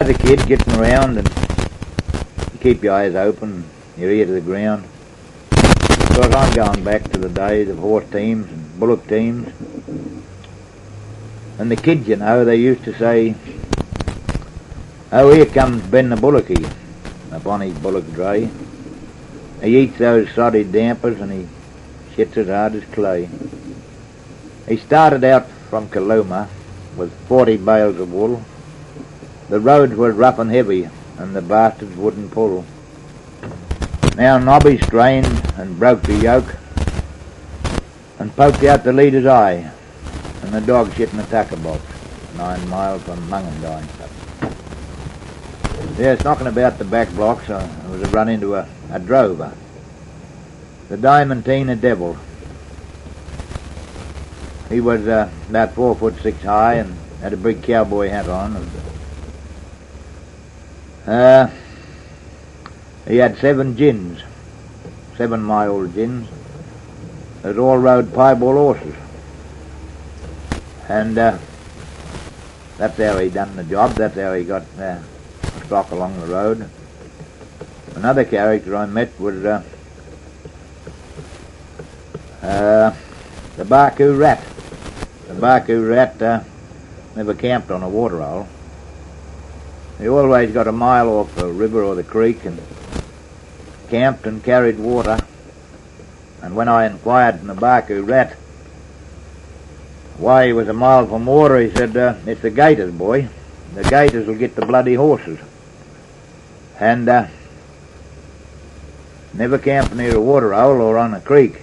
as a kid, getting around and you keep your eyes open, your ear to the ground. Because I'm going back to the days of horse teams and bullock teams. And the kids, you know, they used to say, "Oh, here comes Ben the Bullocky," upon his bullock dray. He eats those soddy dampers and he shits as hard as clay. He started out from Kaluma with 40 bales of wool. The roads were rough and heavy and the bastards wouldn't pull. Now Nobby strained and broke the yoke and poked out the leader's eye, and the dog shit in the tucker box, 9 miles from Mungandine. Yes, knocking about the back blocks, I was to run into a drover, the Diamantina Devil. He was about 4'6" high and had a big cowboy hat on. He had 7 gins, 7-mile-old gins, that all rode piebald horses. And that's how he done the job, that's how he got stock along the road. Another character I met was the barcooorat. The barcooorat never camped on a water hole. He always got a mile off the river or the creek and camped and carried water. And when I inquired from the barcooorat why he was a mile from water, he said, "It's the gators, boy. The gators will get the bloody horses." And never camped near a water hole or on a creek.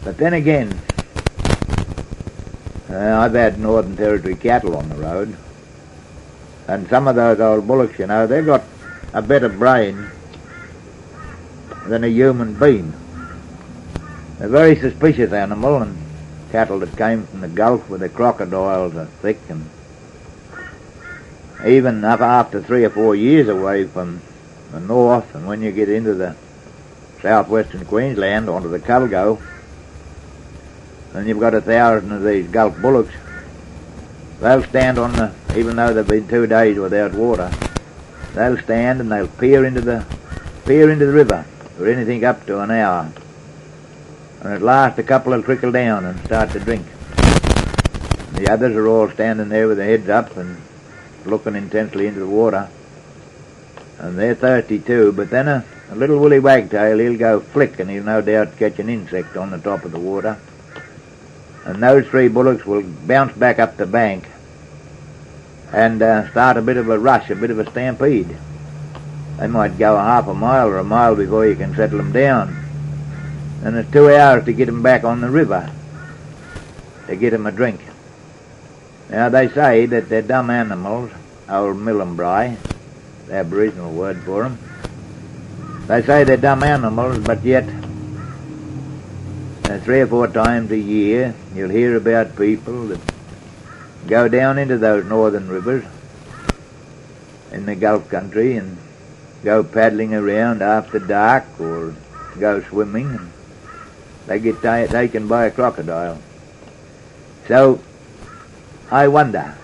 But then again, I've had Northern Territory cattle on the road, and some of those old bullocks, you know, they've got a better brain than a human being. They're a very suspicious animal, and cattle that came from the Gulf where the crocodiles are thick, and even up after 3 or 4 years away from the north, and when you get into the southwestern Queensland onto the Culgo, and you've got 1,000 of these Gulf bullocks, they'll stand on the, even though they've been 2 days without water, they'll stand and they'll peer into the river for anything up to an hour. And at last a couple will trickle down and start to drink. The others are all standing there with their heads up and looking intensely into the water. And they're thirsty too, but then a little woolly wagtail, he'll go flick and he'll no doubt catch an insect on the top of the water. And those 3 bullocks will bounce back up the bank and start a bit of a rush, a bit of a stampede. They might go a half a mile or a mile before you can settle them down. And it's 2 hours to get them back on the river, to get them a drink. Now they say that they're dumb animals, old Millenbry, the Aboriginal word for them. They say they're dumb animals, but yet 3 or 4 times a year you'll hear about people that go down into those northern rivers in the Gulf country and go paddling around after dark or go swimming, and they get taken by a crocodile. So I wonder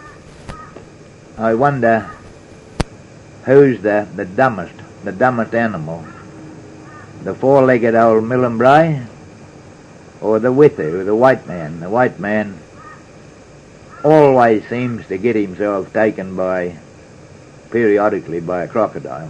who's the dumbest animal, the 4-legged old Millenbry or the Wither, the white man. The white man always seems to get himself taken periodically by a crocodile.